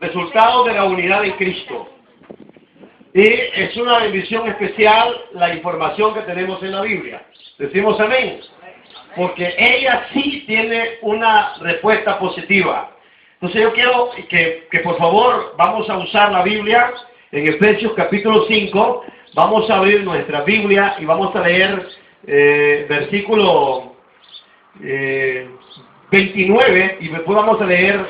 Resultado de la unidad en Cristo. Y es una bendición especial la información que tenemos en la Biblia. Decimos amén. Porque ella sí tiene una respuesta positiva. Entonces yo quiero que por favor vamos a usar la Biblia en Efesios capítulo 5. Vamos a abrir nuestra Biblia y vamos a leer versículo 29 y después vamos a leer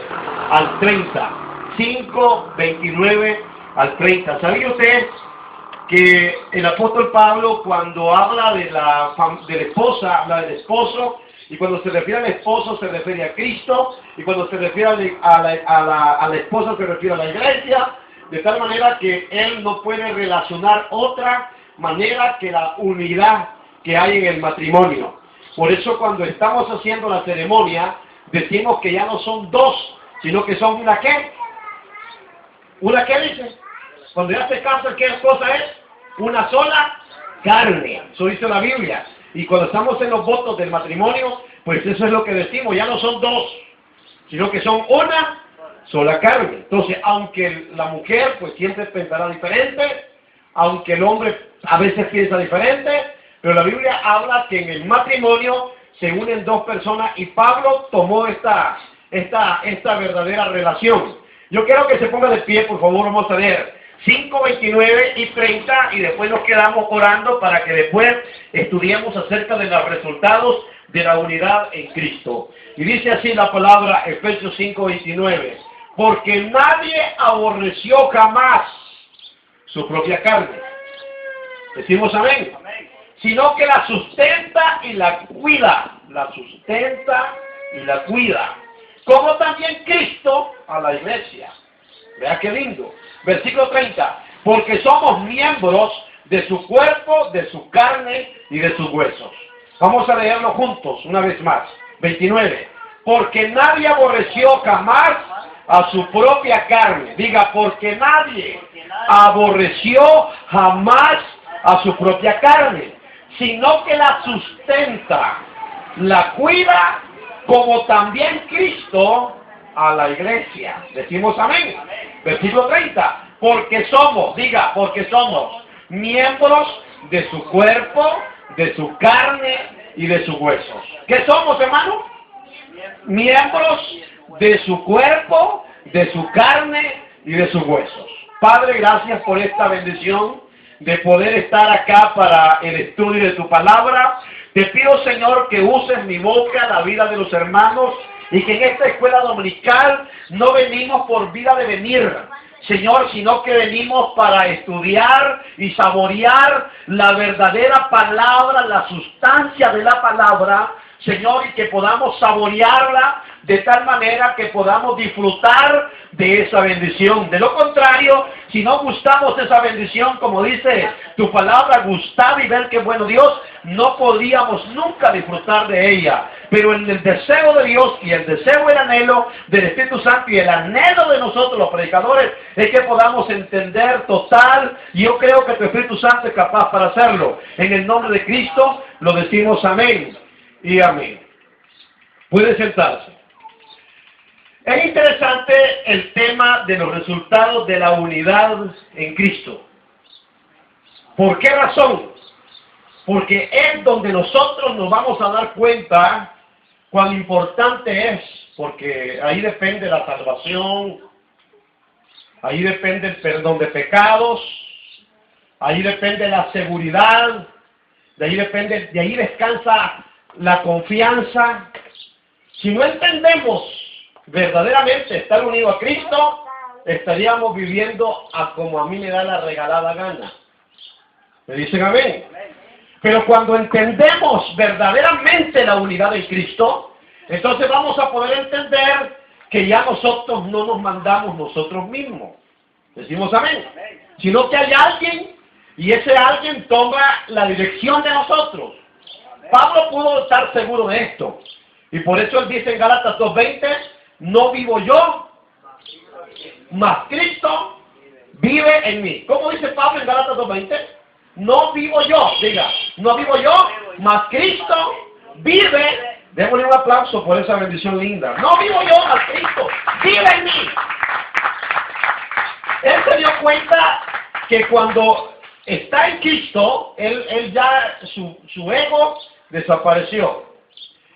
al 30. 5, 29 al 30. ¿Sabía usted que el apóstol Pablo, cuando habla de la esposa, habla del esposo, y cuando se refiere al esposo se refiere a Cristo, y cuando se refiere a la esposa se refiere a la iglesia, de tal manera que él no puede relacionar otra manera que la unidad que hay en el matrimonio? Por eso cuando estamos haciendo la ceremonia, decimos que ya no son dos, sino que son una ¿qué? ¿Una qué dice? Cuando ya se casa, ¿qué cosa es? Una sola carne. Eso dice la Biblia. Y cuando estamos en los votos del matrimonio, pues eso es lo que decimos. Ya no son dos, sino que son una sola carne. Entonces, aunque la mujer pues siempre pensará diferente, aunque el hombre a veces piensa diferente, pero la Biblia habla que en el matrimonio se unen dos personas y Pablo tomó esta verdadera relación. Yo quiero que se ponga de pie, por favor, vamos a leer 5, 29 y 30 y después nos quedamos orando para que después estudiemos acerca de los resultados de la unidad en Cristo. Y dice así la palabra, Efesios 5, 29, porque nadie aborreció jamás su propia carne. Decimos amén. Sino que la sustenta y la cuida. La sustenta y la cuida. Como también Cristo a la iglesia. Vea qué lindo. Versículo 30. Porque somos miembros de su cuerpo, de su carne y de sus huesos. Vamos a leerlo juntos una vez más. 29. Porque nadie aborreció jamás a su propia carne. Diga, porque nadie aborreció jamás a su propia carne, sino que la sustenta, la cuida, como también Cristo a la iglesia. Decimos amén. Versículo 30. Porque somos, diga, porque somos miembros de su cuerpo, de su carne y de sus huesos. ¿Qué somos, hermano? Miembros de su cuerpo, de su carne y de sus huesos. Padre, gracias por esta bendición de poder estar acá para el estudio de tu palabra. Te pido, Señor, que uses mi boca, la vida de los hermanos, y que en esta escuela dominical no venimos por vida de venir, Señor, sino que venimos para estudiar y saborear la verdadera palabra, la sustancia de la palabra, Señor, y que podamos saborearla de tal manera que podamos disfrutar de esa bendición. De lo contrario, si no gustamos esa bendición, como dice tu palabra, gustar y ver qué bueno Dios, no podríamos nunca disfrutar de ella. Pero en el deseo de Dios y el deseo y el anhelo del Espíritu Santo y el anhelo de nosotros los predicadores es que podamos entender total, y yo creo que tu Espíritu Santo es capaz para hacerlo. En el nombre de Cristo lo decimos amén y amén. Puede sentarse. Es interesante el tema de los resultados de la unidad en Cristo. ¿Por qué razón? Porque es donde nosotros nos vamos a dar cuenta cuán importante es, porque ahí depende la salvación, ahí depende el perdón de pecados, ahí depende la seguridad, de ahí descansa la confianza. Si no entendemos verdaderamente estar unidos a Cristo, estaríamos viviendo como a mí me da la regalada gana. ¿Me dicen amén? Pero cuando entendemos verdaderamente la unidad en Cristo, entonces vamos a poder entender que ya nosotros no nos mandamos nosotros mismos. Decimos amén. Sino que hay alguien, y ese alguien toma la dirección de nosotros. Pablo pudo estar seguro de esto. Y por eso él dice en Gálatas 2:20, no vivo yo, mas Cristo vive en mí. ¿Cómo dice Pablo en Gálatas 2:20? No vivo yo, diga, no vivo yo, mas Cristo vive. Démosle un aplauso por esa bendición linda. No vivo yo, mas Cristo vive en mí. él se dio cuenta que cuando está en Cristo, él ya, su ego desapareció.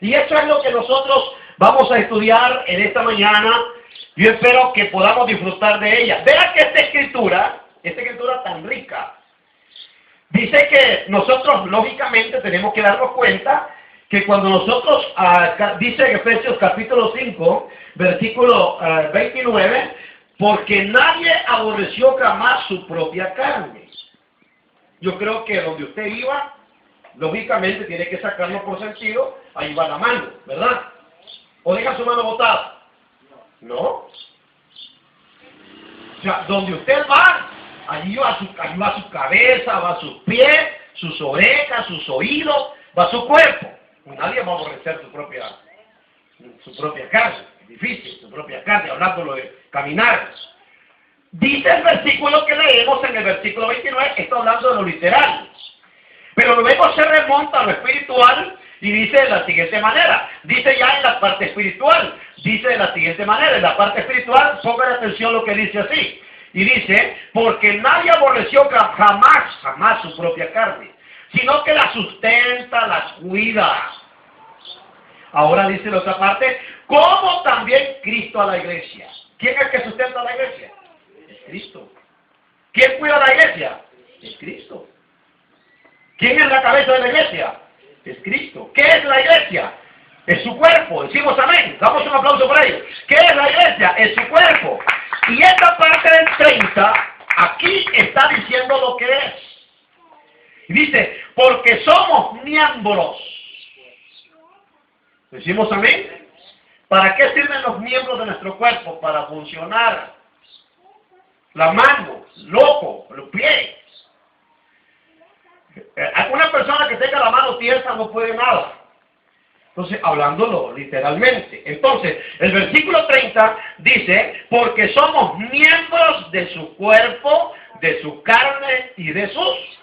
Y eso es lo que nosotros vamos a estudiar en esta mañana. Yo espero que podamos disfrutar de ella. Vean que esta escritura tan rica, dice que nosotros lógicamente tenemos que darnos cuenta que cuando nosotros, dice en Efesios capítulo 5, versículo 29, porque nadie aborreció jamás su propia carne. Yo creo que donde usted iba, lógicamente tiene que sacarlo por sentido, ahí va la mano, ¿verdad? ¿O deja su mano botada? No. O sea, donde usted va, allí va su cabeza, va sus pies, sus orejas, sus oídos, va su cuerpo. Nadie va a aborrecer su propia carne, es difícil, su propia carne, hablándolo de caminar. Dice el versículo que leemos en el versículo 29, está hablando de lo literal. Pero luego se remonta a lo espiritual y dice de la siguiente manera. Dice ya en la parte espiritual, dice de la siguiente manera. En la parte espiritual, pongan atención lo que dice así. Y dice, porque nadie aborreció jamás su propia carne, sino que la sustenta, la cuida. Ahora dice la otra parte, como también Cristo a la iglesia. ¿Quién es el que sustenta a la iglesia? Es Cristo. ¿Quién cuida a la iglesia? Es Cristo. ¿Quién es la cabeza de la iglesia? Es Cristo. ¿Qué es la iglesia? Es su cuerpo. Decimos amén. Damos un aplauso para ellos. ¿Qué es la iglesia? Es su cuerpo. Y esta parte del 30, aquí está diciendo lo que es. Y dice, porque somos miembros. Decimos amén. ¿Para qué sirven los miembros de nuestro cuerpo? Para funcionar. La mano, el ojo, los pies. Una persona que tenga la mano tiesa no puede nada. Entonces, hablándolo literalmente. Entonces, el versículo 30 dice, porque somos miembros de su cuerpo, de su carne y de sus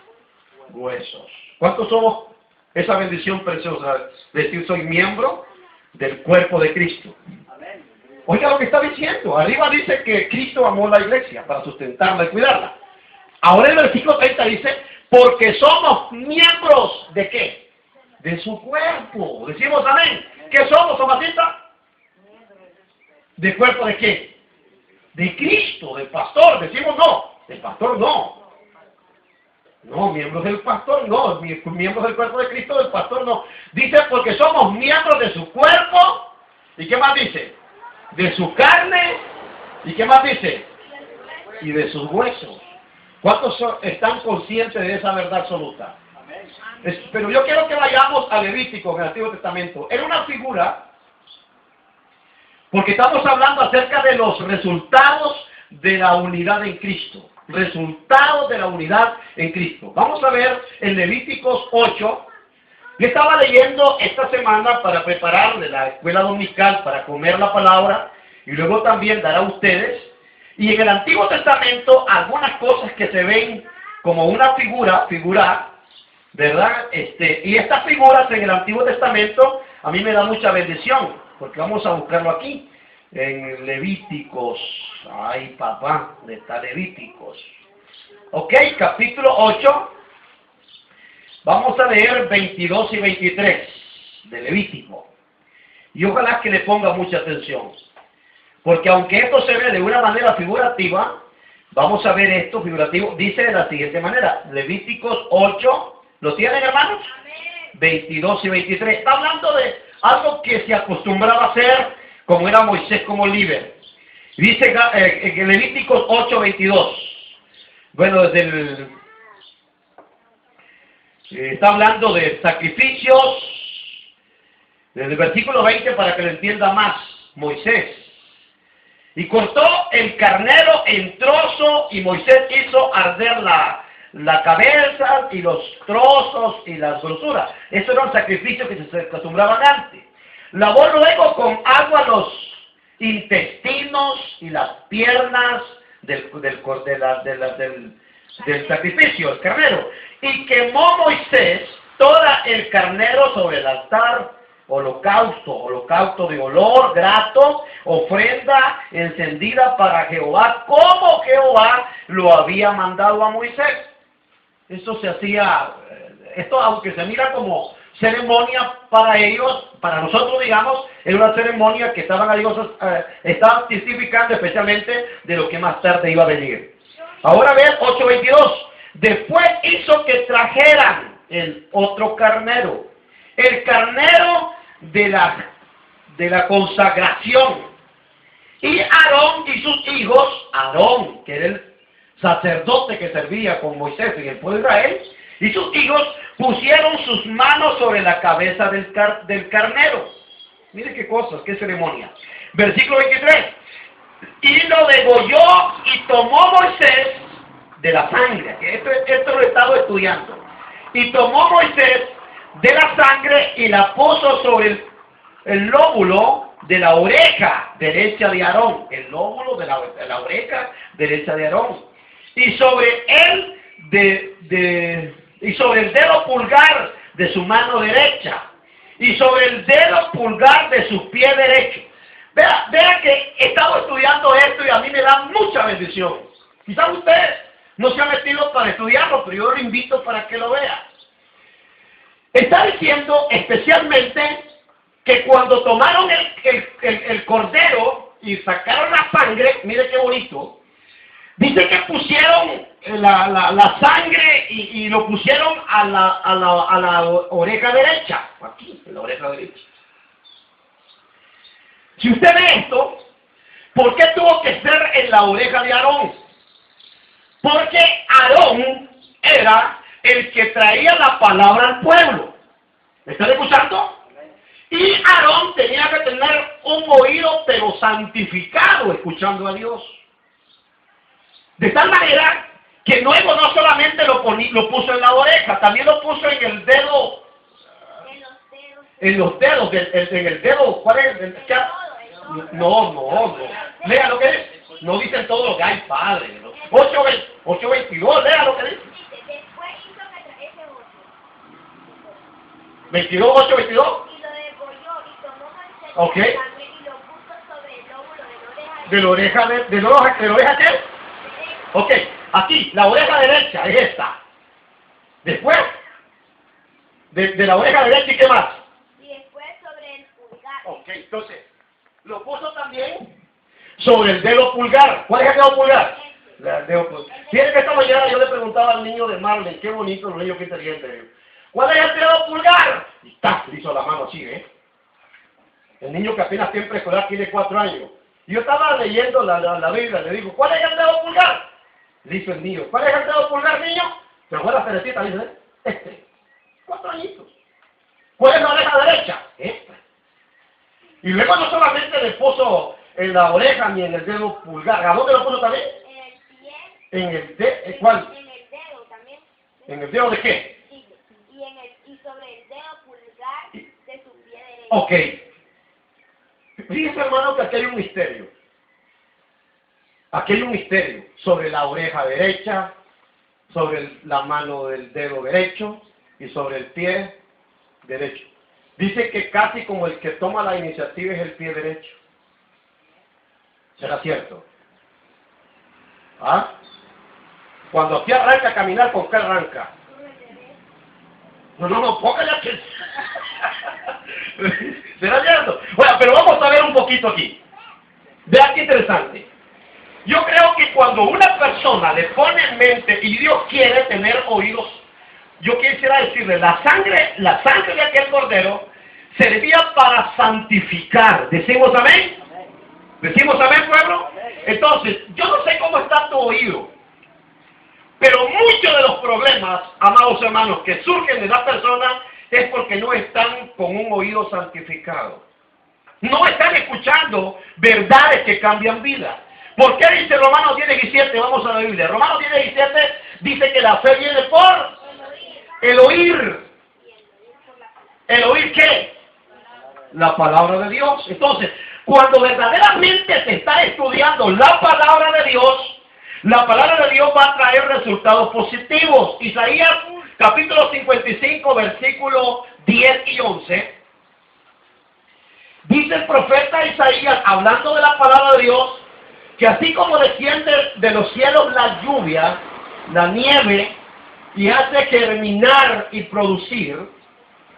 huesos. ¿Cuántos somos esa bendición preciosa de decir soy miembro del cuerpo de Cristo? Oiga lo que está diciendo. Arriba dice que Cristo amó la iglesia para sustentarla y cuidarla. Ahora el versículo 30 dice, porque somos miembros ¿de qué? De su cuerpo. Decimos amén. ¿Qué somos, Tomasita? ¿De cuerpo de qué? De Cristo, del pastor. Decimos no. Del pastor no. No, miembros del pastor no. Miembros del cuerpo de Cristo, del pastor no. Dice porque somos miembros de su cuerpo. ¿Y qué más dice? De su carne. ¿Y qué más dice? Y de sus huesos. ¿Cuántos están conscientes de esa verdad absoluta? Pero yo quiero que vayamos a Levítico en el Antiguo Testamento. Era una figura, porque estamos hablando acerca de los resultados de la unidad en Cristo. Resultados de la unidad en Cristo. Vamos a ver en Levíticos 8. Yo estaba leyendo esta semana para preparar de la escuela dominical para comer la palabra y luego también dar a ustedes. Y en el Antiguo Testamento algunas cosas que se ven como una figura, ¿verdad? Y estas figuras en el Antiguo Testamento a mí me da mucha bendición, porque vamos a buscarlo aquí, en Levíticos. Ay, papá, ¿dónde está Levíticos? Ok, capítulo 8. Vamos a leer 22 y 23 de Levítico. Y ojalá que le ponga mucha atención. Porque aunque esto se ve de una manera figurativa, vamos a ver esto figurativo. Dice de la siguiente manera. Levíticos 8. ¿Lo tienen, hermanos? 22 y 23. Está hablando de algo que se acostumbraba a hacer como era Moisés como líder. Dice en Levíticos 8, 22. Bueno, está hablando de sacrificios. Desde el versículo 20 para que lo entienda más Moisés. Y cortó el carnero en trozo y Moisés hizo arder la cabeza y los trozos y las grosuras. Eso era un sacrificio que se acostumbraban antes. Lavó luego con agua los intestinos y las piernas del sacrificio, el carnero. Y quemó Moisés todo el carnero sobre el altar holocausto de olor grato, ofrenda encendida para Jehová, como Jehová lo había mandado a Moisés. Esto se hacía, esto aunque se mira como ceremonia para ellos, para nosotros digamos, era una ceremonia que estaban testificando especialmente de lo que más tarde iba a venir. Ahora vean 8:22. Después hizo que trajeran el otro carnero, el carnero de la consagración. Y Aarón y sus hijos, Aarón, que era el sacerdote que servía con Moisés en el pueblo de Israel, y sus hijos pusieron sus manos sobre la cabeza del carnero. Mire qué cosas, qué ceremonia. Versículo 23. Y lo degolló y tomó Moisés de la sangre. Esto lo he estado estudiando. Y tomó Moisés de la sangre y la puso sobre el lóbulo de la oreja derecha de Aarón. El lóbulo de la oreja derecha de Aarón. Y sobre y sobre el dedo pulgar de su mano derecha. Y sobre el dedo pulgar de su pie derecho. Vea que he estado estudiando esto y a mí me da mucha bendición. Quizás usted no se ha metido para estudiarlo, pero yo lo invito para que lo vea. Está diciendo especialmente que cuando tomaron el cordero y sacaron la sangre, mire qué bonito, dice que pusieron la sangre y lo pusieron a la oreja derecha, aquí, en la oreja derecha. Si usted ve esto, ¿por qué tuvo que ser en la oreja de Aarón? Porque Aarón era el que traía la palabra al pueblo. ¿Me están escuchando? Y Aarón tenía que tener un oído pero santificado escuchando a Dios. De tal manera que luego no solamente lo puso en la oreja, también lo puso en el dedo. En los dedos, en el dedo, ¿cuál es? No. Lea lo que es. No dicen todos los que hay, padre. 8:22, lea lo que dice. Después hizo que trajese otro. 22, 8:22. Y lo degolló y tomó Moisés Ok. la sangre y lo puso sobre el lóbulo De la oreja ¿qué? Ok, aquí, la oreja derecha es esta. Después, de la oreja derecha, ¿y qué más? y después sobre el pulgar. Ok, entonces, lo puso también sobre el dedo pulgar. ¿Cuál es el dedo pulgar? El dedo pulgar. Fíjense que esta mañana yo le preguntaba al niño de Marley, qué bonito, los niños, qué inteligentes. ¿Cuál es el dedo pulgar? Y ¡tac! Le hizo la mano así, ¿eh? El niño que apenas tiene preescolar tiene 4 años. Y yo estaba leyendo la Biblia, le digo, ¿cuál es el dedo pulgar? Le dice el niño, ¿cuál es el dedo pulgar, niño? Se fue la cerecita, dice, 4 añitos. ¿Cuál es la oreja derecha? Esta. Y luego no solamente le puso en la oreja ni en el dedo pulgar. ¿A dónde lo puso también? En el pie. En el dedo, ¿cuál? En el dedo también. ¿En el dedo de qué? Y sobre el dedo pulgar de su pie derecho. Ok. Fíjense, hermano, que aquí hay un misterio. Aquí hay un misterio sobre la oreja derecha, sobre la mano del dedo derecho y sobre el pie derecho. Dice que casi como el que toma la iniciativa es el pie derecho. ¿Será cierto? ¿Ah? Cuando aquí arranca a caminar, ¿con qué arranca? No, póngale aquí. ¿Será cierto? Bueno, pero vamos a ver un poquito aquí. Vea qué interesante. Yo creo que cuando una persona le pone en mente y Dios quiere tener oídos, yo quisiera decirle, la sangre de aquel cordero servía para santificar. ¿Decimos amén? ¿Decimos amén, pueblo? Entonces, yo no sé cómo está tu oído, pero muchos de los problemas, amados hermanos, que surgen de las personas es porque no están con un oído santificado. No están escuchando verdades que cambian vida. ¿Por qué dice Romanos 10:17? Vamos a la Biblia. Romanos 10:17 dice que la fe viene por el oír. ¿El oír qué? La palabra de Dios. Entonces, cuando verdaderamente se está estudiando la palabra de Dios va a traer resultados positivos. Isaías capítulo 55, versículos 10 y 11. Dice el profeta Isaías, hablando de la palabra de Dios, que así como desciende de los cielos la lluvia, la nieve, y hace germinar y producir,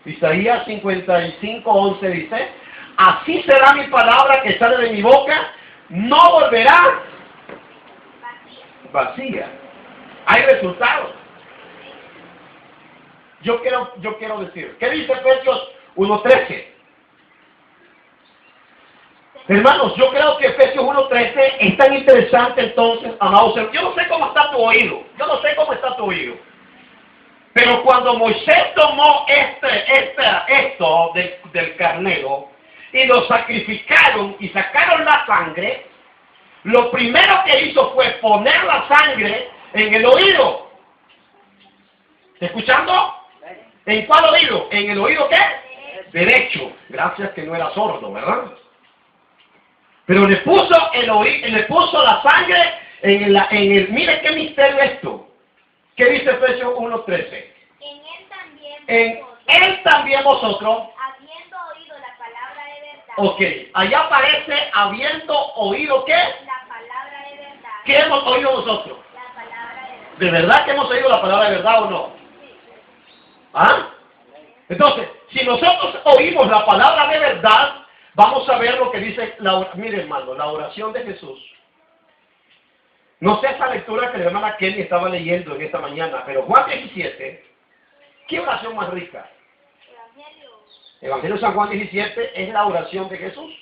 Isaías 55:11 dice, así será mi palabra que sale de mi boca, no volverá vacía. Hay resultados. Yo quiero decir, ¿qué dice Efesios 1:13? Hermanos, yo creo que Efesios 1:13 es tan interesante entonces, amados. Yo no sé cómo está tu oído. Pero cuando Moisés tomó esto del carnero y lo sacrificaron y sacaron la sangre, lo primero que hizo fue poner la sangre en el oído. ¿Está escuchando? ¿En cuál oído? ¿En el oído qué? Derecho. Gracias que no era sordo, ¿verdad? Pero le puso la sangre mire qué misterio esto. ¿Qué dice Efesios 1:13? En él también vosotros, habiendo oído la palabra de verdad. Ok, allá aparece habiendo oído ¿qué? La palabra de verdad. ¿Qué hemos oído nosotros? La palabra de verdad. ¿De verdad que hemos oído la palabra de verdad o no? ¿Ah? Entonces, si nosotros oímos la palabra de verdad, vamos a ver lo que dice, mire hermano, la oración de Jesús. No sé esa lectura que la hermana Kelly estaba leyendo en esta mañana, pero Juan 17, ¿qué oración más rica? Evangelio de San Juan 17 es la oración de Jesús.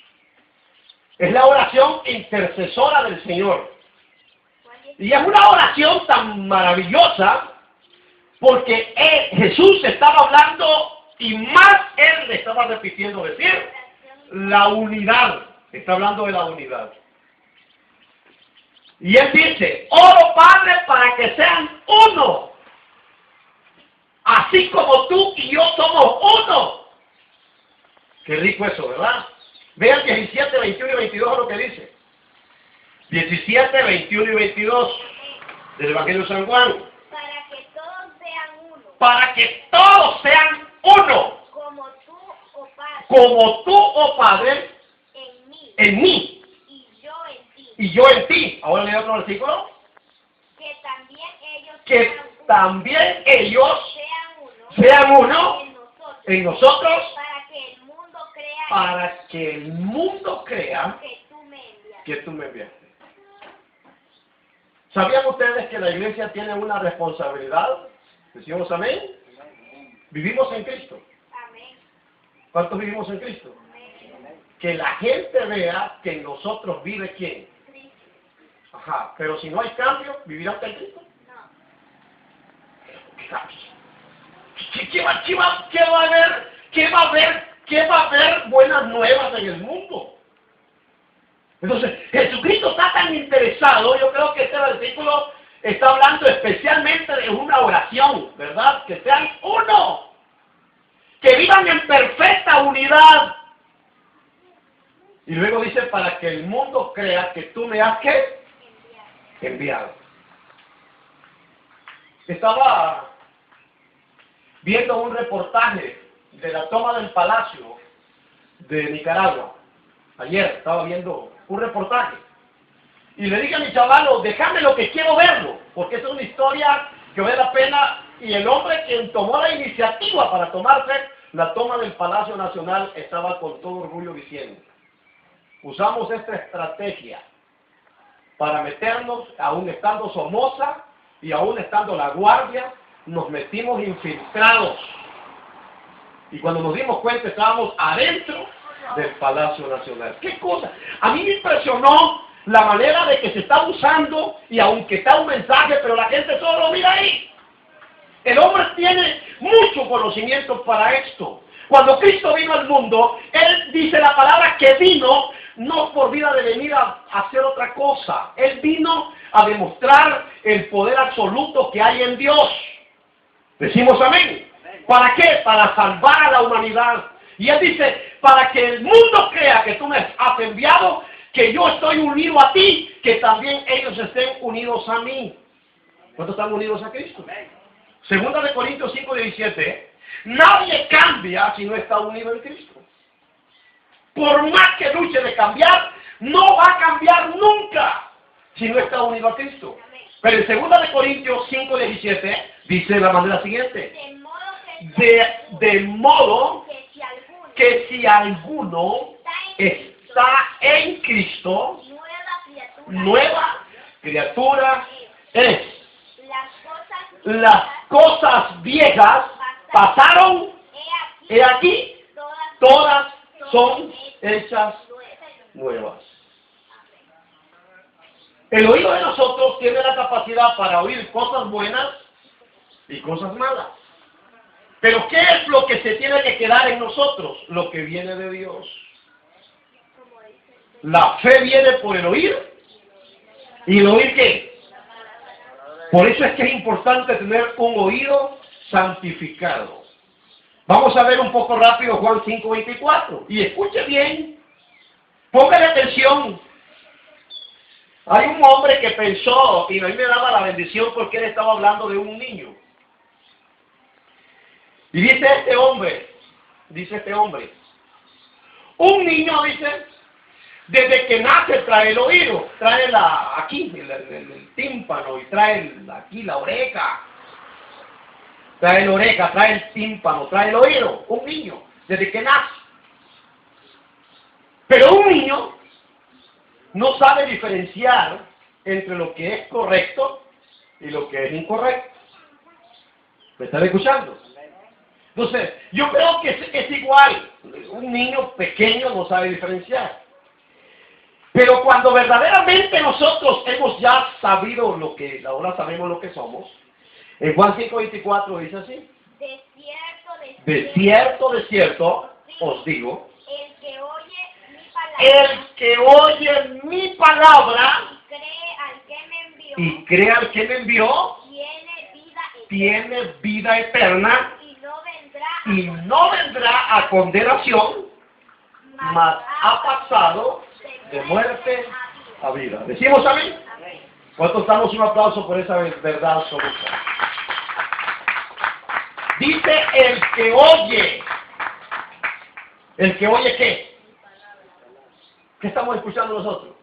Es la oración intercesora del Señor. Y es una oración tan maravillosa porque Jesús estaba hablando y más Él le estaba repitiendo decir la unidad. Está hablando de la unidad. Y Él dice, oro Padre para que sean uno. Así como tú y yo somos uno. Qué rico eso, ¿verdad? Vean 17, 21 y 22 lo que dice. 17, 21 y 22 del Evangelio de San Juan. Para que todos sean uno. Para que todos sean uno. Como tú, oh Padre. Como tú, oh Padre. En mí. En mí. Y yo en ti. Y yo en ti. Ahora leo otro versículo. Que también ellos sean uno en nosotros. Para que el mundo crea que tú me enviaste. ¿Sabían ustedes que la iglesia tiene una responsabilidad? ¿Decimos amén? Vivimos en Cristo. Amén. ¿Cuántos vivimos en Cristo? Amén. Que la gente vea que en nosotros vive ¿quién? Cristo. Ajá, pero si no hay cambio, ¿vivirán en Cristo? No. ¿Qué va a haber buenas nuevas en el mundo? Entonces, Jesucristo está tan interesado, yo creo que este versículo está hablando especialmente de una oración, ¿verdad? Que sean uno, que vivan en perfecta unidad. Y luego dice, para que el mundo crea que tú me has ¿qué? Enviado. Estaba viendo un reportaje de la toma del Palacio de Nicaragua. Ayer estaba viendo un reportaje. Y le dije a mi chavalo, déjame lo que quiero verlo, porque es una historia que vale la pena. Y el hombre quien tomó la iniciativa para tomarse la toma del Palacio Nacional estaba con todo orgullo diciendo, usamos esta estrategia para meternos, aún estando Somoza y aún estando la Guardia, nos metimos infiltrados. Y cuando nos dimos cuenta estábamos adentro del Palacio Nacional. ¿Qué cosa? A mí me impresionó la manera de que se está usando, y aunque está un mensaje, pero la gente solo lo mira ahí. El hombre tiene mucho conocimiento para esto. Cuando Cristo vino al mundo, Él dice la palabra que vino no por vida de venir a hacer otra cosa. Él vino a demostrar el poder absoluto que hay en Dios. Decimos amén. ¿Para qué? Para salvar a la humanidad. Y Él dice, para que el mundo crea que tú me has enviado, que yo estoy unido a ti, que también ellos estén unidos a mí. ¿Cuántos están unidos a Cristo? Segunda de Corintios 5:17. Nadie cambia si no está unido en Cristo. por más que luche de cambiar, no va a cambiar nunca si no está unido a Cristo. Pero en 2 de Corintios 5:17 dice de la manera siguiente: de modo que si alguno está en Cristo, nueva criatura es. Las cosas viejas pasaron, he aquí, todas son hechas nuevas. El oído de nosotros tiene la capacidad para oír cosas buenas y cosas malas. Pero ¿qué es lo que se tiene que quedar en nosotros? Lo que viene de Dios. La fe viene por el oír. ¿Y el oír qué? Por eso es que es importante tener un oído santificado. Vamos a ver un poco rápido Juan 5:24. Y escuche bien. Póngale atención. Hay un hombre que pensó, y a mí me daba la bendición porque él estaba hablando de un niño. Y dice este hombre, un niño, dice, desde que nace trae el oído, trae aquí el tímpano, y trae aquí la oreja. Trae la oreja, trae el tímpano, trae el oído. Un niño, desde que nace. Pero un niño no sabe diferenciar entre lo que es correcto y lo que es incorrecto. ¿Me están escuchando? Entonces, yo creo que es igual. Un niño pequeño no sabe diferenciar. Pero cuando verdaderamente nosotros hemos ya sabido ahora sabemos lo que somos, en Juan 5:24 dice así: de cierto, os digo, el que oye mi palabra y cree al que me envió, tiene vida eterna y no vendrá a condenación, mas ha pasado de muerte a vida. ¿Decimos amén? ¿Cuántos damos un aplauso por esa verdad absoluta? Dice el que oye. ¿El que oye qué? ¿Qué estamos escuchando nosotros?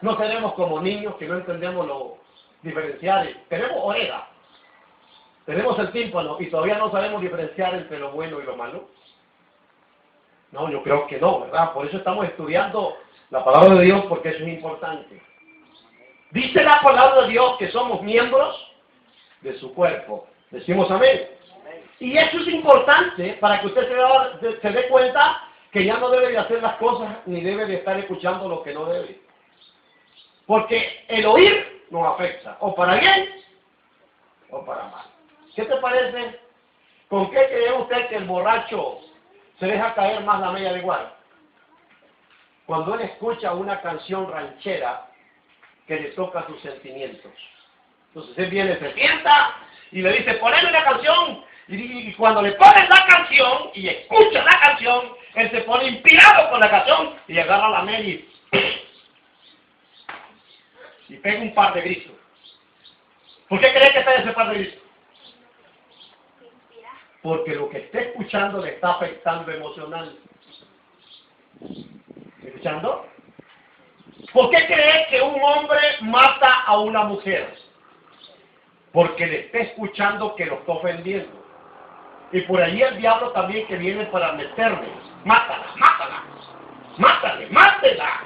No tenemos como niños que no entendemos lo diferenciales. Tenemos oreja. Tenemos el tímpano y todavía no sabemos diferenciar entre lo bueno y lo malo. No, yo creo que no, ¿verdad? Por eso estamos estudiando la palabra de Dios, porque eso es importante. Dice la palabra de Dios que somos miembros de su cuerpo. Decimos amén. Y eso es importante para que usted se dé cuenta que ya no debe de hacer las cosas ni debe de estar escuchando lo que no debe. Porque el oír nos afecta, o para bien o para mal. ¿Qué te parece? ¿Con qué cree usted que el borracho se deja caer más la media de igual? Cuando él escucha una canción ranchera que le toca sus sentimientos. Entonces él viene, se sienta y le dice, poneme una canción. Y cuando le ponen la canción y escucha la canción, él se pone inspirado con la canción y agarra la media y pega un par de gritos. ¿Por qué cree que pega ese par de gritos? Porque lo que está escuchando le está afectando emocional. ¿Escuchando? ¿Por qué cree que un hombre mata a una mujer? Porque le está escuchando que lo está ofendiendo. Y por ahí el diablo también que viene para meterle. Mátala, mátala, mátale, mátela.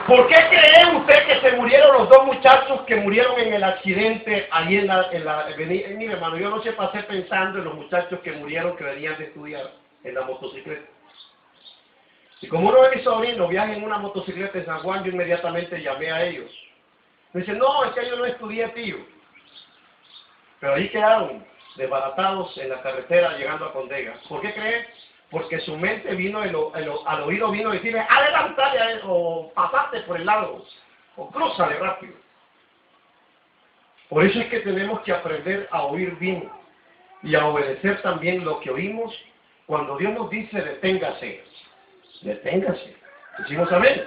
¿Por qué cree usted que se murieron los dos muchachos que murieron en el accidente ahí mire, hermano, yo no sé, pasé pensando en los muchachos que murieron que venían de estudiar en la motocicleta. Y como uno de mis sobrinos viaja en una motocicleta en San Juan, yo inmediatamente llamé a ellos. Me dicen, no, es que yo no estudié, tío. Pero ahí quedaron desbaratados en la carretera llegando a Condega. ¿Por qué cree? Porque su mente vino, al oído vino a decirle, adelántale o pasate por el lado, o crúzale rápido. Por eso es que tenemos que aprender a oír bien y a obedecer también lo que oímos. Cuando Dios nos dice, deténgase, deténgase. Decimos amén,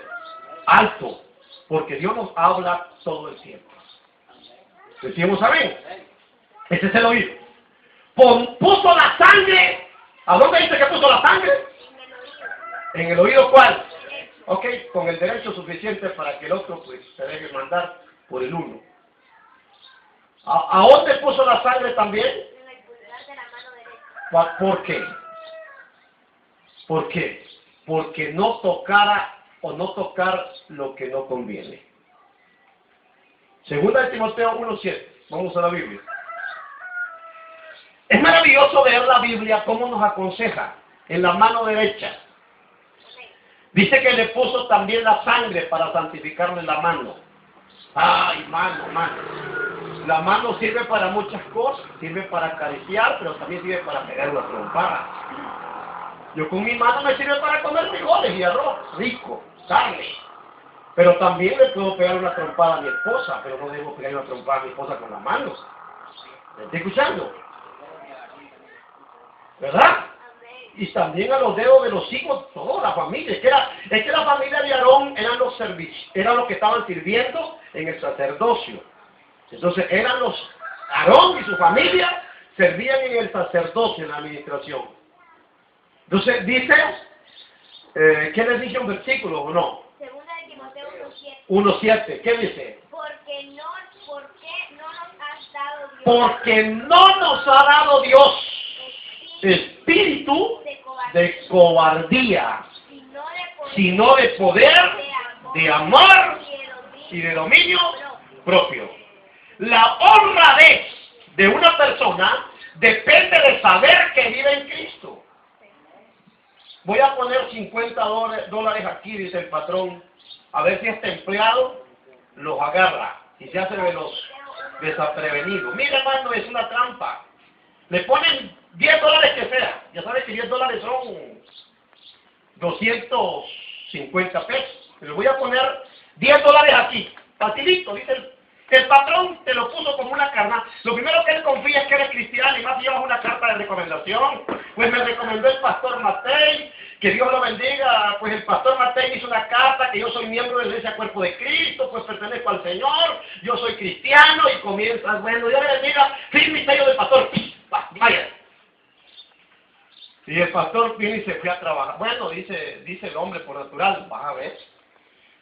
alto, porque Dios nos habla todo el tiempo. Decimos amén. Ese es el oído. Puso la sangre. ¿A dónde dice que puso la sangre? ¿En el oído cuál? Ok, con el derecho suficiente para que el otro pues se deje mandar por el uno. ¿A dónde puso la sangre también? En el pulgar de la mano derecha. ¿Por qué? ¿Por qué? Porque no tocara o no tocar lo que no conviene. Segunda de Timoteo 1:7. Vamos a la Biblia. Es maravilloso ver la Biblia cómo nos aconseja en la mano derecha. Dice que le puso también la sangre para santificarle la mano. Ay, mano. La mano sirve para muchas cosas. Sirve para acariciar, pero también sirve para pegar una trompada. Yo con mi mano me sirve para comer frijoles y arroz rico, carne. Pero también le puedo pegar una trompada a mi esposa, pero no debo pegar una trompada a mi esposa con las manos. ¿Me está escuchando? ¿Verdad? Y también a los dedos de los hijos, toda la familia. Es que la familia de Aarón eran los que estaban sirviendo en el sacerdocio. Entonces Aarón y su familia servían en el sacerdocio, en la administración. Entonces dice, ¿qué les dice un versículo o no? Segunda de Timoteo 1:7. 1:7, ¿qué dice? ¿Por qué no nos has dado Dios? Porque no nos ha dado Dios espíritu de cobardía, sino de poder, de amor y de dominio propio. La honradez de una persona depende de saber que vive en Cristo. Voy a poner $50 aquí, dice el patrón, a ver si este empleado los agarra y se hace de los desaprevenidos. Mira, hermano, es una trampa. Le ponen $10 que sea. Ya sabes que $10 son 250 pesos. Le voy a poner $10 aquí. Facilito, dice el patrón te lo puso como una carta. Lo primero que él confía es que eres cristiano y más llevas una carta de recomendación. Pues me recomendó el pastor Matei, que Dios lo bendiga. Pues el pastor Matei hizo una carta que yo soy miembro de la Iglesia Cuerpo de Cristo, pues pertenezco al Señor, yo soy cristiano y comienzas, bueno, Dios le bendiga, firme y sello del pastor. Vaya. Y el pastor viene y se fue a trabajar. Bueno, dice el hombre por natural, vas a ver,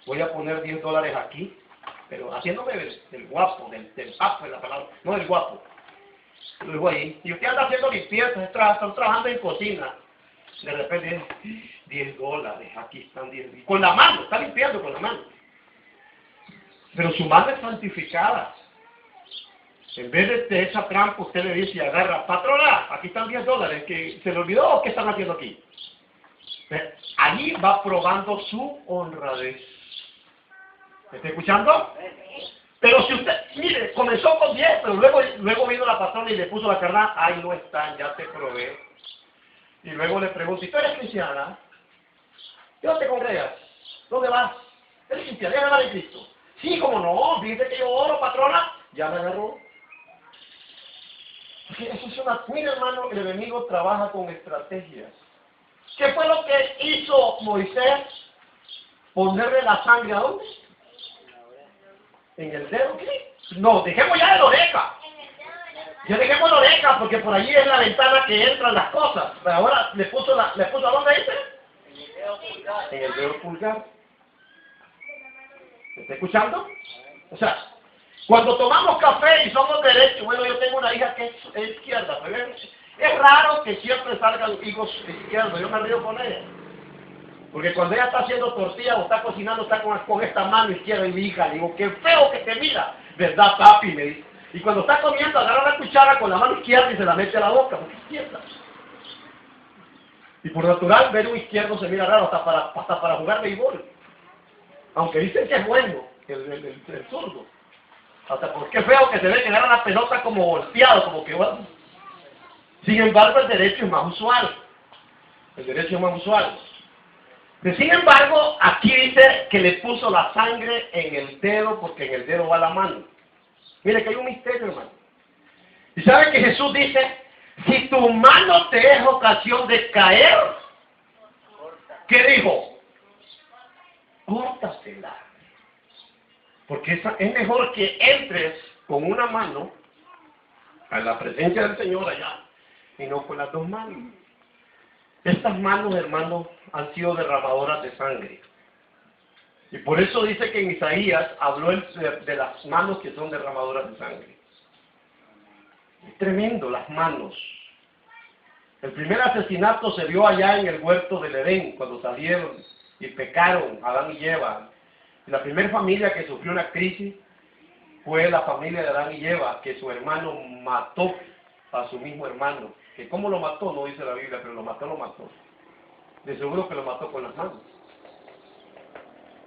voy a poner $10 aquí, pero haciéndome del guapo, del papo de la palabra, no del guapo. Luego ahí, y usted anda haciendo limpieza, están trabajando en cocina. De repente, $10, aquí están 10. Con la mano, está limpiando con la mano. Pero su mano es santificada. En vez de esa trampa, usted le dice y agarra, patrona, aquí están $10, que se le olvidó o qué están haciendo aquí. Allí va probando su honradez. ¿Me está escuchando? Pero si usted, mire, comenzó con 10, pero luego vino la patrona y le puso la carnada, ay, no están, ya te probé. Y luego le pregunto, ¿y tú eres cristiana? ¿Dónde te congregas? ¿Dónde vas? ¿Eres cristiana? ¿Eres de Cristo? Sí, como no, dice que yo oro, patrona, ya me agarró. Porque eso es una... Mira, hermano, el enemigo trabaja con estrategias. ¿Qué fue lo que hizo Moisés? Ponerle la sangre ¿a dónde? ¿En el dedo? ¿Qué? No, dejemos ya de la oreja. Ya dejemos la oreja porque por allí es la ventana que entran las cosas. Pero ahora le puso ¿a dónde dice? En el dedo pulgar. ¿Me está escuchando? O sea, cuando tomamos café y somos derechos, bueno, yo tengo una hija que es izquierda, ¿verdad? Es raro que siempre salgan hijos izquierdos, yo me río con ella. Porque cuando ella está haciendo tortilla o está cocinando, está con esta mano izquierda y mi hija, le digo, qué feo que te mira, ¿verdad, papi? Me dice. Y cuando está comiendo, agarra la cuchara con la mano izquierda y se la mete a la boca, porque es izquierda. Y por natural, ver un izquierdo se mira raro hasta para jugar béisbol. Aunque dicen que es bueno, el zurdo. Hasta porque es feo que se ve que agarra la pelota como golpeado, como que bueno. Sin embargo, el derecho es más usual. El derecho es más usual. Sin embargo, aquí dice que le puso la sangre en el dedo, porque en el dedo va la mano. Mire que hay un misterio, hermano. Y sabe que Jesús dice, si tu mano te es ocasión de caer, ¿qué dijo? Córtasela. Porque es mejor que entres con una mano a la presencia del Señor allá y no con las dos manos. Estas manos, hermanos, han sido derramadoras de sangre. Y por eso dice que en Isaías habló de las manos que son derramadoras de sangre. Es tremendo, las manos. El primer asesinato se dio allá en el huerto del Edén, cuando salieron y pecaron Adán y Eva. Y la primera familia que sufrió una crisis fue la familia de Adán y Eva, que su hermano mató a su mismo hermano. Que cómo lo mató, no dice la Biblia, pero lo mató. De seguro que lo mató con las manos.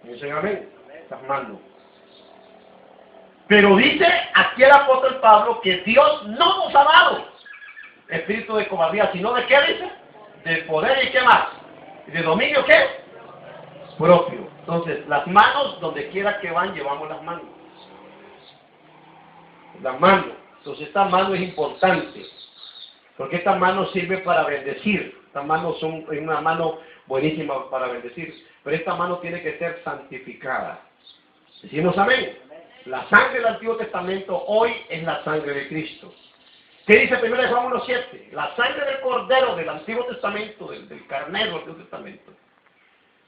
Dicen amén, las manos. Pero dice aquí el apóstol Pablo que Dios no nos ha dado espíritu de cobardía, sino de qué dice, de poder y qué más, de dominio qué, propio. Entonces, las manos, donde quiera que van, llevamos las manos. Las manos. Entonces, esta mano es importante, porque esta mano sirve para bendecir. Estas manos son una mano buenísima para bendecir, pero esta mano tiene que ser santificada. Decimos amén. La sangre del Antiguo Testamento hoy es la sangre de Cristo. ¿Qué dice 1 Juan 1:7? La sangre del Cordero del Antiguo Testamento, del carnero del Antiguo Testamento.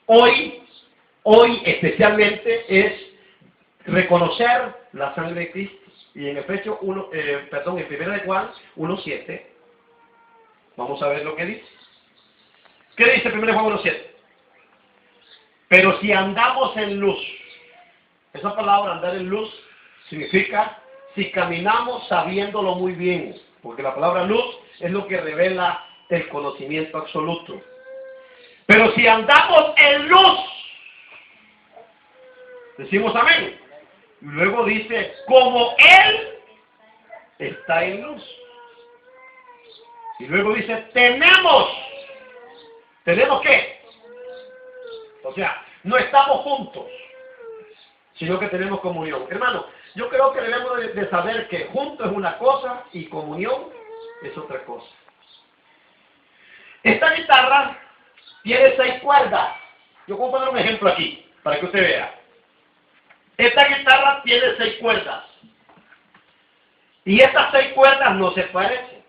Hoy especialmente es reconocer la sangre de Cristo. Y en Efesios en 1 Juan 1:7, vamos a ver lo que dice. ¿Qué dice 1 Juan 1:7? Pero si andamos en luz, esa palabra andar en luz significa si caminamos sabiéndolo muy bien, porque la palabra luz es lo que revela el conocimiento absoluto. Pero si andamos en luz, decimos amén. Y luego dice, como Él está en luz. Y luego dice, ¿tenemos qué? O sea, no estamos juntos, sino que tenemos comunión. Hermano, yo creo que debemos de saber que junto es una cosa y comunión es otra cosa. Esta guitarra tiene 6 cuerdas. Yo voy a poner un ejemplo aquí, para que usted vea. Esta guitarra tiene 6 cuerdas. Y estas 6 cuerdas no se parecen.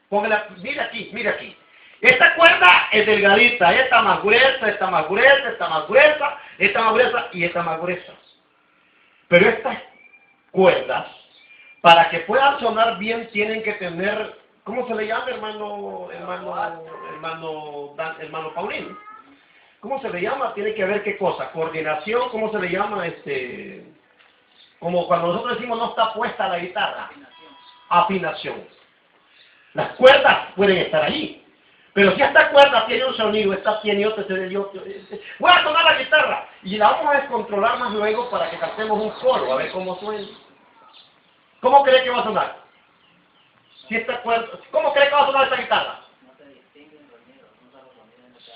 Póngala, mira aquí. Esta cuerda es delgadita, esta más gruesa, esta más gruesa, esta más gruesa, esta más gruesa y esta más gruesa. Pero estas cuerdas, para que puedan sonar bien, tienen que tener, ¿cómo se le llama, hermano Paulino? ¿Cómo se le llama? Tiene que haber qué cosa, coordinación, ¿cómo se le llama? Como cuando nosotros decimos no está puesta la guitarra. Afinación. Las cuerdas pueden estar allí. Pero si esta cuerda tiene un sonido, esta tiene otro, voy a tocar la guitarra y la vamos a descontrolar más luego para que cantemos un coro, a ver cómo suena. ¿Cómo cree que va a sonar? ¿Cómo cree que va a sonar esta guitarra?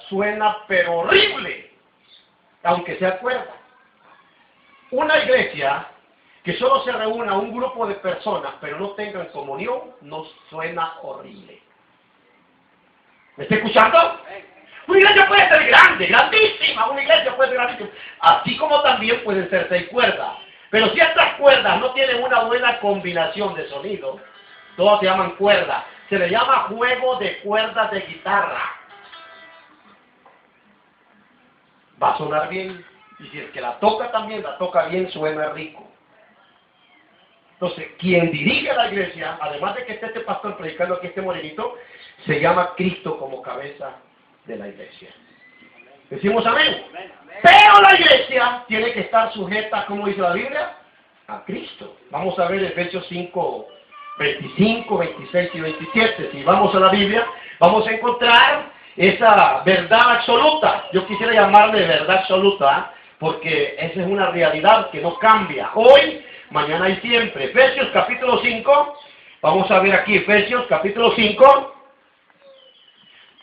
Suena pero horrible, aunque sea cuerda. Una iglesia que solo se reúna un grupo de personas, pero no tengan comunión, no suena horrible. ¿Me está escuchando? Una iglesia puede ser grande, grandísima, una iglesia puede ser grandísima, así como también pueden ser 6 cuerdas. Pero si estas cuerdas no tienen una buena combinación de sonido, todas se llaman cuerdas, se le llama juego de cuerdas de guitarra. Va a sonar bien, y si el que la toca también, la toca bien, suena rico. Entonces, quien dirige la iglesia, además de que esté este pastor predicando aquí este morenito, se llama Cristo como cabeza de la iglesia. Decimos amén. Pero la iglesia tiene que estar sujeta, como dice la Biblia, a Cristo. Vamos a ver Efesios 5, 25, 26 y 27. Si vamos a la Biblia, vamos a encontrar esa verdad absoluta. Yo quisiera llamarle verdad absoluta, porque esa es una realidad que no cambia. Hoy, mañana y siempre. Efesios capítulo 5, vamos a ver aquí Efesios capítulo 5,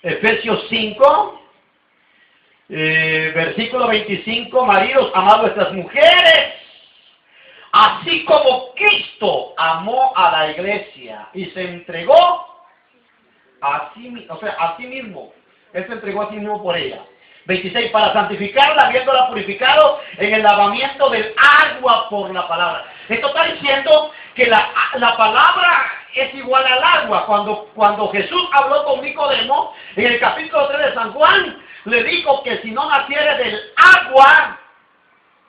Efesios 5, versículo 25, maridos, amad vuestras mujeres, así como Cristo amó a la iglesia y se entregó a sí mismo. Él se entregó a sí mismo por ella. 26, para santificarla, habiéndola purificado en el lavamiento del agua por la palabra. Esto está diciendo que la palabra es igual al agua. Cuando Jesús habló con Nicodemo, en el capítulo 3 de San Juan, le dijo que si no naciera del agua,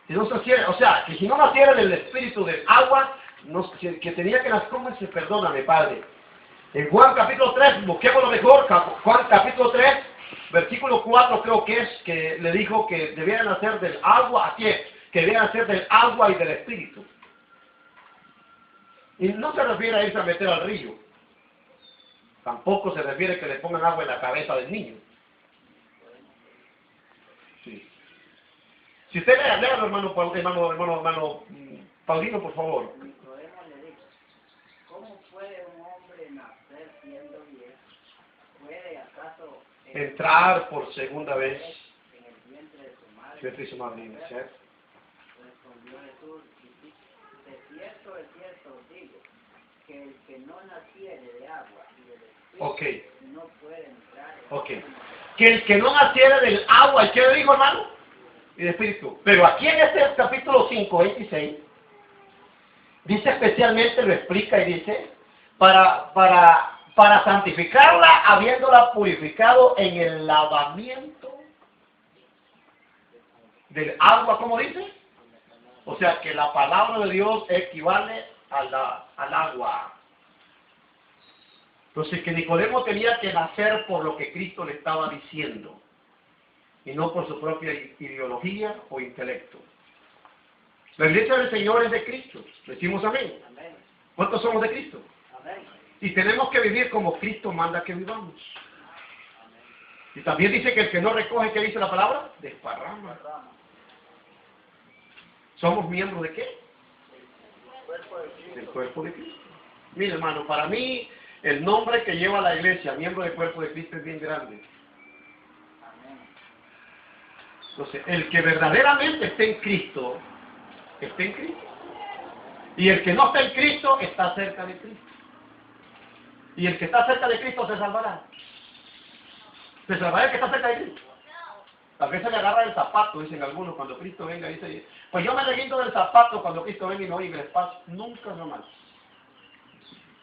si no naciera, o sea, que si no naciera del espíritu del agua, que tenía que nacer. ¿Cómo se? Perdóname, Padre. En Juan capítulo 3, busquemos lo mejor, Juan capítulo 3, versículo 4 creo que es, que le dijo que debían nacer del agua. ¿A quién? Que debían nacer del agua y del espíritu. Y no se refiere a irse a meter al río. Tampoco se refiere a que le pongan agua en la cabeza del niño. Sí. Si usted le habla, hermano Paulino, por favor. Nicodemo le dijo, ¿cómo puede un hombre nacer siendo viejo? ¿Puede acaso Entrar por segunda vez en el vientre de su madre? Vientre de su madre, ¿cierto? Respondió Jesús y dijo, de cierto os digo, que el que no naciere de agua y del espíritu Ok. no puede entrar en Ok. el reino. Que el que no naciera del agua, ¿y qué le dijo, hermano? Y del espíritu. Pero aquí en este capítulo 5, 26, dice especialmente, lo explica y dice, para santificarla, habiéndola purificado en el lavamiento del agua, ¿cómo dice? O sea, que la palabra de Dios equivale al agua. Entonces, que Nicodemo tenía que nacer por lo que Cristo le estaba diciendo, y no por su propia ideología o intelecto. La iglesia del Señor es de Cristo. Decimos amén. Amén. ¿Cuántos somos de Cristo? Amén. Y tenemos que vivir como Cristo manda que vivamos. Y también dice que el que no recoge, ¿qué dice la palabra? Desparrama. ¿Somos miembros de qué? Del cuerpo de Cristo. Mire, hermano, para mí el nombre que lleva la iglesia, miembro del cuerpo de Cristo, es bien grande. Entonces, el que verdaderamente esté en Cristo, está en Cristo. Y el que no está en Cristo, está cerca de Cristo. Y el que está cerca de Cristo se salvará. ¿Se salvará el que está cerca de Cristo? A veces le agarra el zapato, dicen algunos, cuando Cristo venga, dice, pues yo me reguindo del zapato cuando Cristo venga y no oiga el espacio. Nunca jamás.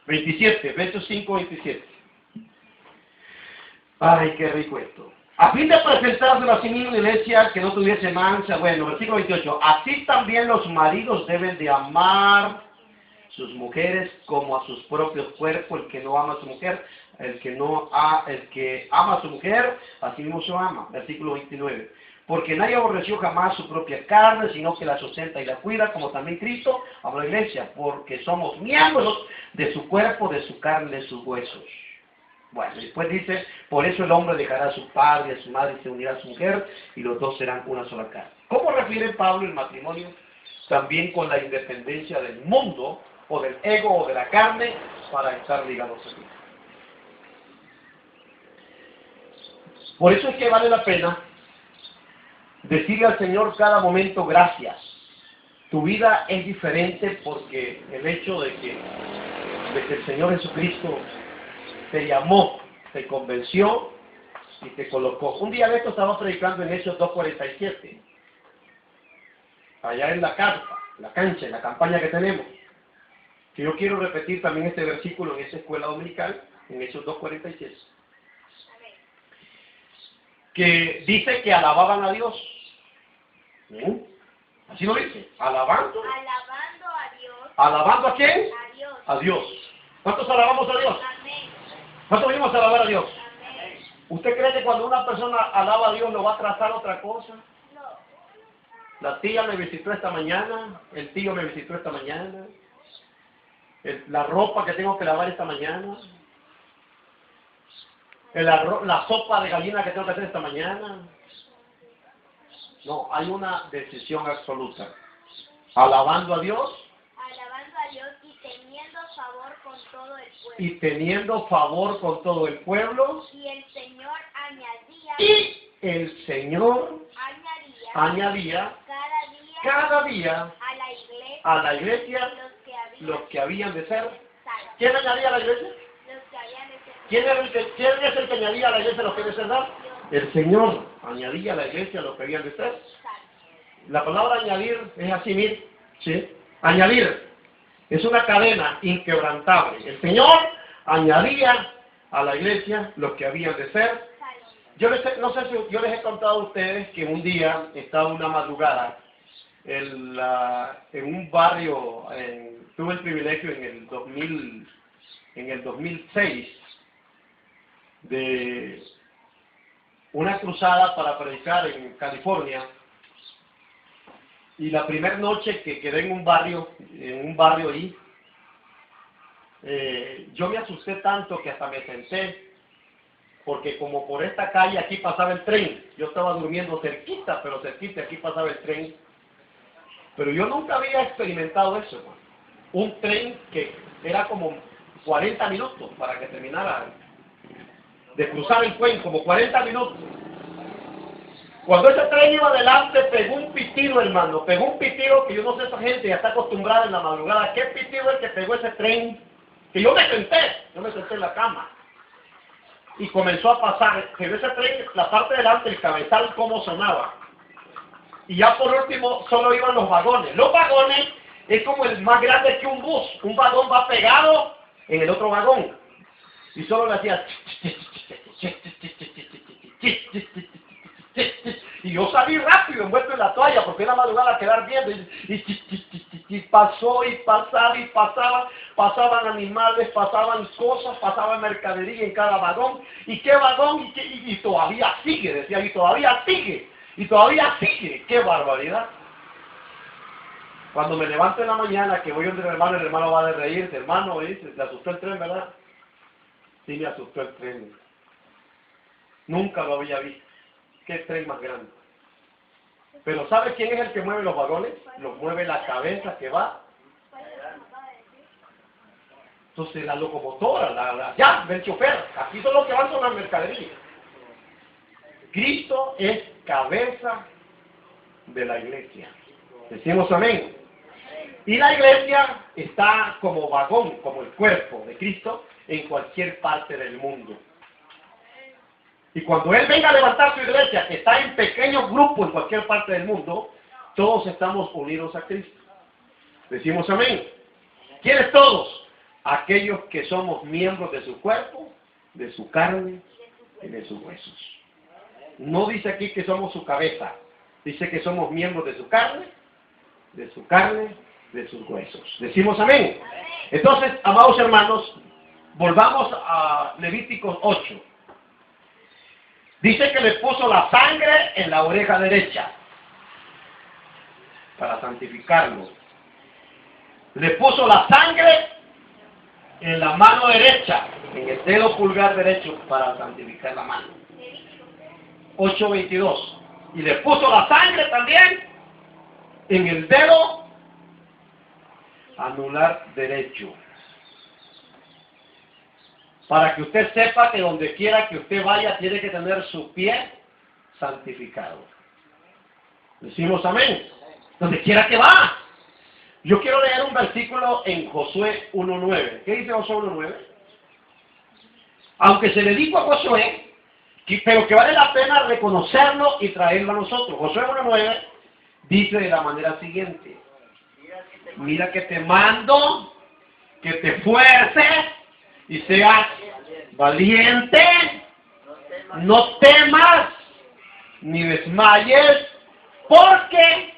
27, versos 5, 27. Ay, qué rico esto. A fin de presentarse a sí mismo una iglesia que no tuviese mancha. Bueno, versículo 28. Así también los maridos deben de amar sus mujeres como a sus propios cuerpos. El que no ama a su mujer, el que ama a su mujer, así mismo se ama. Versículo 29. Porque nadie aborreció jamás su propia carne, sino que la sustenta y la cuida, como también Cristo amó a la iglesia, porque somos miembros de su cuerpo, de su carne, de sus huesos. Bueno, después dice, por eso el hombre dejará a su padre y a su madre y se unirá a su mujer, y los dos serán una sola carne. ¿Cómo refiere Pablo el matrimonio? También con la independencia del mundo, o del ego, o de la carne, para estar ligados a Cristo. Por eso es que vale la pena decirle al Señor cada momento gracias. Tu vida es diferente porque el hecho de que el Señor Jesucristo te llamó, te convenció y te colocó. Un día de esto estaba predicando en Hechos 2:47, allá en la cancha, en la campaña que tenemos. Que yo quiero repetir también este versículo en esa escuela dominical, en Hechos 2:47. Que dice que alababan a Dios. ¿Sí? Así lo dice, alabando. Alabando a Dios. ¿Alabando a quién? A Dios. A Dios. ¿Cuántos alabamos a Dios? Amén. ¿Cuántos venimos a alabar a Dios? Amén. ¿Usted cree que cuando una persona alaba a Dios lo va a trazar otra cosa? No. La tía me visitó esta mañana, el tío me visitó esta mañana, la ropa que tengo que lavar esta mañana, la sopa de gallina que tengo que hacer esta mañana. No, hay una decisión absoluta. Alabando a Dios. Alabando a Dios y teniendo favor con todo el pueblo. Y teniendo favor con todo el pueblo. Y el Señor añadía. Y el Señor añadía cada día a la iglesia los que habían de ser. salvos. ¿Quién añadía a la iglesia? Los que habían de ser ¿Quién es el que añadía a la iglesia los que habían de ser salvos? El Señor añadía a la iglesia los que habían de ser. salvos. La palabra añadir es así, ¿sí? Añadir. Es una cadena inquebrantable. El Señor añadía a la iglesia lo que había de ser. No sé si yo les he contado a ustedes que un día estaba una madrugada en un barrio, tuve el privilegio en el 2006 de una cruzada para predicar en California, y la primera noche que quedé en un barrio ahí, yo me asusté tanto que hasta me senté, porque como por esta calle aquí pasaba el tren, yo estaba durmiendo cerquita, pero cerquita aquí pasaba el tren, pero yo nunca había experimentado eso, hermano. Un tren que era como 40 minutos para que terminara de cruzar el puente, como 40 minutos. Cuando ese tren iba adelante, pegó un pitido, hermano, pegó un pitido que yo no sé, esa gente ya está acostumbrada en la madrugada. ¿Qué pitido es el que pegó ese tren? Que yo me senté en la cama. Y comenzó a pasar, pero ese tren, la parte de delante, el cabezal, cómo sonaba. Y ya por último, solo iban los vagones. Los vagones es como el más grande que un bus. Un vagón va pegado en el otro vagón. Y solo le hacía... Y yo salí rápido, envuelto en la toalla, porque era madrugada a quedar viendo. Y pasó y pasaba y pasaba. Pasaban animales, pasaban cosas, pasaba mercadería en cada vagón. ¿Y qué vagón? Y todavía sigue, decía, y todavía sigue. Y todavía sigue. ¡Qué barbaridad! Cuando me levanto en la mañana, que voy donde el hermano va a reírse. Hermano, dice, ¿le asustó el tren, verdad? Sí, me asustó el tren. Nunca lo había visto. ¿Qué tren más grande? Pero ¿sabe quién es el que mueve los vagones? Los mueve la cabeza que va. Entonces la locomotora, ya, el chofer. Aquí son los que van con la mercadería. Cristo es cabeza de la iglesia. Decimos amén. Y la iglesia está como vagón, como el cuerpo de Cristo en cualquier parte del mundo. Y cuando Él venga a levantar su iglesia, que está en pequeños grupos en cualquier parte del mundo, todos estamos unidos a Cristo. Decimos amén. ¿Quiénes todos? Aquellos que somos miembros de su cuerpo, de su carne y de sus huesos. No dice aquí que somos su cabeza, dice que somos miembros de su carne, de sus huesos. Decimos amén. Entonces, amados hermanos, volvamos a Levíticos 8. Dice que le puso la sangre en la oreja derecha para santificarlo. Le puso la sangre en la mano derecha, en el dedo pulgar derecho, para santificar la mano. 8:22. Y le puso la sangre también en el dedo anular derecho. Para que usted sepa que donde quiera que usted vaya, tiene que tener su pie santificado. Decimos amén. Donde quiera que va. Yo quiero leer un versículo en Josué 1:9. ¿Qué dice Josué 1:9? Aunque se le dijo a Josué, pero que vale la pena reconocerlo y traerlo a nosotros. Josué 1:9 dice de la manera siguiente: mira que te mando, que te esfuerces y seas valiente, no temas ni desmayes, porque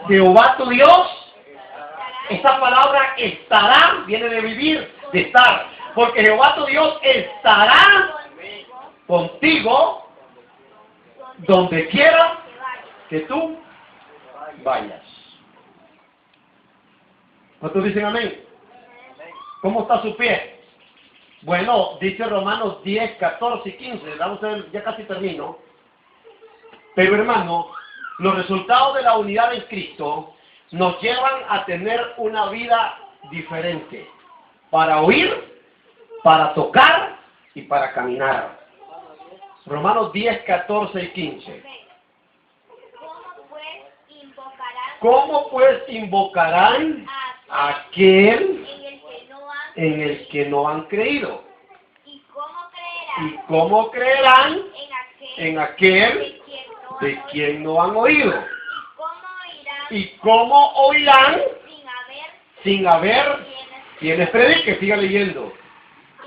Jehová tu Dios, esta palabra estará, viene de vivir, de estar, porque Jehová tu Dios estará contigo donde quiera que tú vayas. ¿Cuántos dicen amén? ¿Cómo está su pie? Bueno, dice Romanos 10, 14 y 15. Vamos a ver, ya casi termino. Pero hermano, los resultados de la unidad en Cristo nos llevan a tener una vida diferente. Para oír, para tocar y para caminar. Romanos 10, 14 y 15. ¿Cómo pues invocarán a aquel en el que no han creído? ¿Y cómo creerán en aquel de quien no han oído? ¿Y cómo oirán sin haber Quienes prediquen, siga leyendo.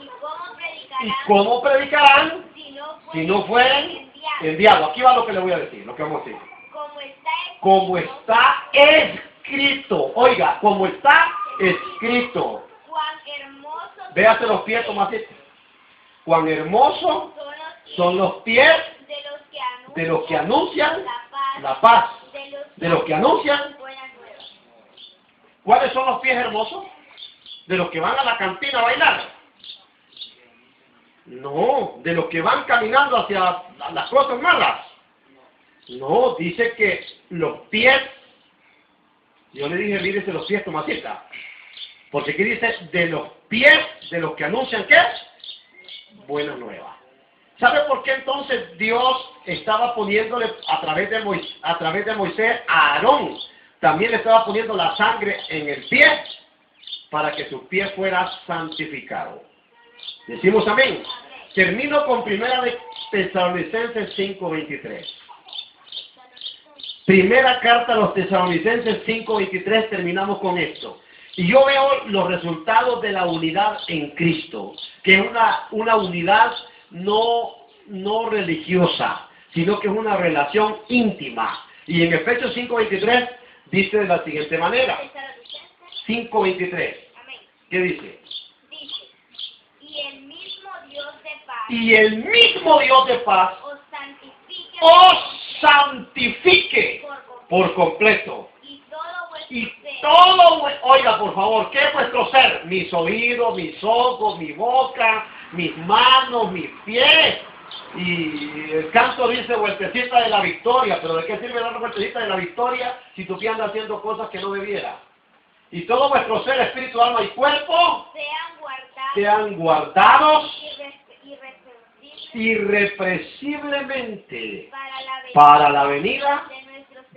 ¿Y cómo ¿Y predicarán cómo predicarán si no si no fueren enviados? Aquí va lo que le voy a decir, lo que vamos a decir. Como está Escrito. Oiga, como está escrito. cuán hermosos Véase los pies, Tomasito. Cuán hermosos son los pies de los que anuncian la paz. de los que anuncian buenas nuevas. ¿Cuáles son los pies hermosos? ¿De los que van a la cantina a bailar? No, de los que van caminando hacia las cosas malas. No, dice que los pies, yo le dije, mírese los pies, Tomasita. Porque aquí dice, de los pies de los que anuncian, ¿qué? Buenas nuevas. ¿Sabe por qué entonces Dios estaba poniéndole a través de Moisés a Aarón? También le estaba poniendo la sangre en el pie para que su pie fuera santificado. Decimos amén. Termino con 1 de Tesalonicenses 5:23. Primera carta a los Tesalonicenses 5:23, terminamos con esto. Y yo veo los resultados de la unidad en Cristo, que es una unidad no religiosa, sino que es una relación íntima. Y en Efesios 5:23 dice de la siguiente manera. 5:23. Amén. ¿Qué dice? Dice, y el mismo Dios de paz Y el mismo Dios de paz os santifique os santifique por completo. y todo vuestro Y oiga, por favor, ¿qué es vuestro ser? Mis oídos, mis ojos, mi boca, mis manos, mis pies. Y el canto dice vueltecita de la victoria, pero ¿de qué sirve dar vueltecita de la victoria si tu pie anda haciendo cosas que no debiera? Y todo vuestro ser, espíritu, alma y cuerpo sean guardados irrepresiblemente para la venida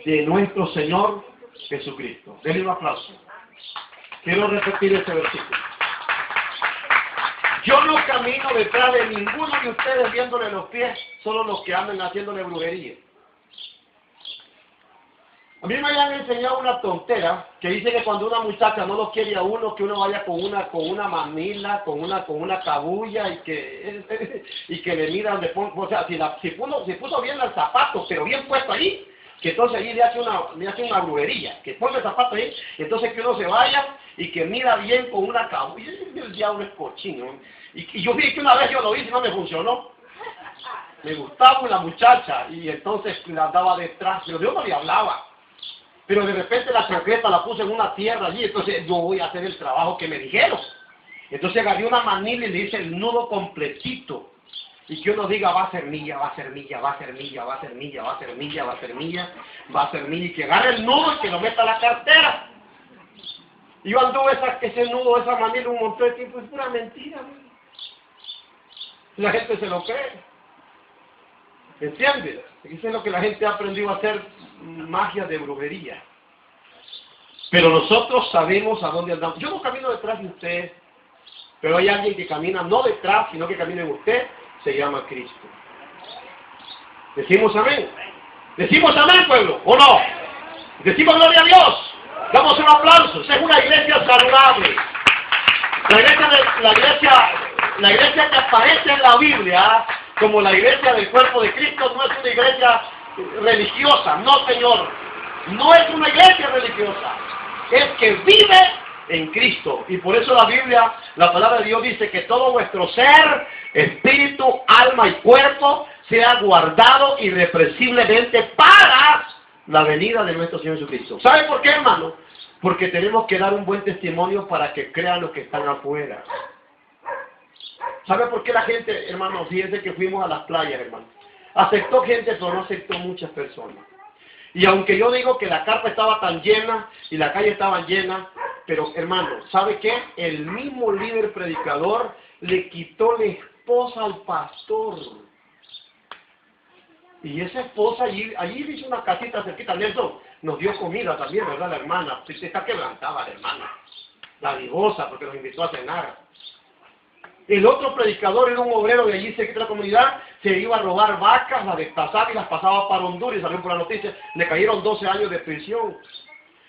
de nuestro Señor Jesucristo. Denle un aplauso. Quiero repetir este versículo. Yo no camino detrás de ninguno de ustedes viéndole los pies, solo los que andan haciéndole brujería. A mí me habían enseñado una tontera que dice que cuando una muchacha no lo quiere a uno, que uno vaya con una manila, con una cabulla y que le mira donde pone, o sea, si puso bien el zapato, pero bien puesto ahí, que entonces ahí le hace una brujería, que pone el zapato ahí, entonces que uno se vaya y que mira bien con una cabulla. El diablo es cochino. Y yo vi que una vez yo lo hice y no me funcionó. Me gustaba una muchacha y entonces la andaba detrás, pero yo no le hablaba. Pero de repente la chancleta la puse en una tierra allí, entonces yo voy a hacer el trabajo que me dijeron. Entonces agarré una manila y le hice el nudo completito. Y que uno diga, va a ser milla, va a ser milla, va a ser milla, va a ser milla, va a ser milla, va a ser milla, va a ser milla, y que agarre el nudo y que lo meta a la cartera. Y yo anduve ese nudo, esa manila un montón de tiempo, es pura mentira. La gente se lo cree. ¿Entiendes? Eso es lo que la gente ha aprendido a hacer, magia de brujería. Pero nosotros sabemos a dónde andamos. Yo no camino detrás de usted, pero hay alguien que camina no detrás, sino que camina en usted, se llama Cristo. ¿Decimos amén? ¿Decimos amén, pueblo? ¿O no? ¿Decimos gloria a Dios? Damos un aplauso. Esa es una iglesia saludable. La iglesia que aparece en la Biblia como la iglesia del cuerpo de Cristo no es una iglesia religiosa, no, señor. No es una iglesia religiosa. Es que vive en Cristo. Y por eso la Biblia, la palabra de Dios dice que todo vuestro ser, espíritu, alma y cuerpo sea guardado irrepresiblemente para la venida de nuestro Señor Jesucristo. ¿Sabe por qué, hermano? Porque tenemos que dar un buen testimonio para que crean los que están afuera. ¿Sabe por qué la gente, hermano? Fíjense que fuimos a las playas, hermano. Aceptó gente, pero no aceptó muchas personas. Y aunque yo digo que la carpa estaba tan llena y la calle estaba llena, pero hermano, ¿sabe qué? El mismo líder predicador le quitó la esposa al pastor. Y esa esposa allí le hizo una casita cerquita de eso, nos dio comida también, ¿verdad, la hermana? Se está quebrantada la hermana, la divosa, porque nos invitó a cenar. El otro predicador era un obrero de allí cerca de la comunidad, se iba a robar vacas, las destazaba y las pasaba para Honduras, y salió por la noticia, le cayeron 12 años de prisión.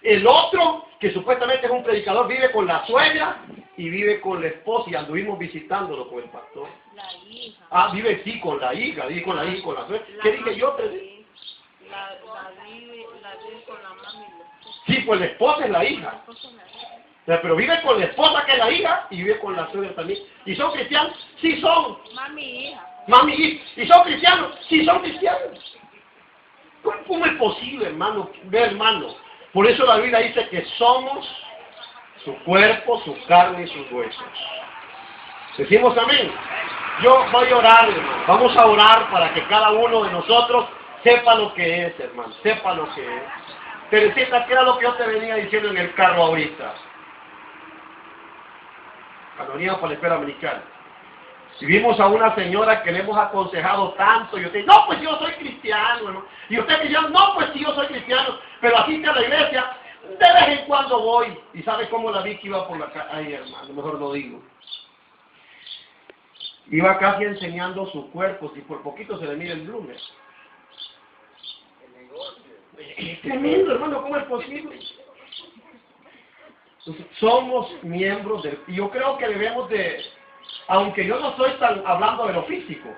El otro, que supuestamente es un predicador, vive con la suegra y vive con la esposa y anduvimos visitándolo con el pastor. La hija. Ah, vive sí con la hija, vive con la hija y con la suegra. ¿Qué dije yo? La vive con la mami y la esposa. Sí, pues la esposa es la hija. O sea, pero vive con la esposa que es la hija y vive con la suegra también. ¿Y son cristianos? Sí son. Mami y hija. Mami, ¿y son cristianos? Sí son cristianos. ¿Cómo es posible, hermano? Ve, hermano. Por eso la Biblia dice que somos su cuerpo, su carne y sus huesos. Decimos amén. Yo voy a orar, hermano. Vamos a orar para que cada uno de nosotros sepa lo que es, hermano. Sepa lo que es. Teresita, ¿qué era lo que yo te venía diciendo en el carro ahorita? Cuando veníamos para la escuela americana. Si vimos a una señora que le hemos aconsejado tanto, y usted, no, pues yo soy cristiano, hermano. Y usted dice, no, pues sí, yo soy cristiano, pero asiste a la iglesia, de vez en cuando voy. ¿Y sabe cómo la vi que iba por la calle? Ay, hermano, mejor lo digo. Iba casi enseñando su cuerpo, si por poquito se le mira el bloomer. Es tremendo, hermano, ¿cómo es posible? Entonces, somos miembros del... Y yo creo que debemos de... Aunque yo no estoy tan hablando de lo físico,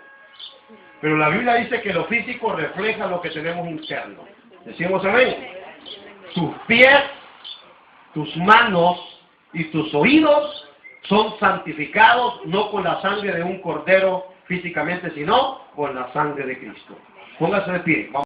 pero la Biblia dice que lo físico refleja lo que tenemos interno. Decimos amén. Tus pies, tus manos y tus oídos son santificados no con la sangre de un cordero físicamente, sino con la sangre de Cristo. Póngase de pie. Vamos.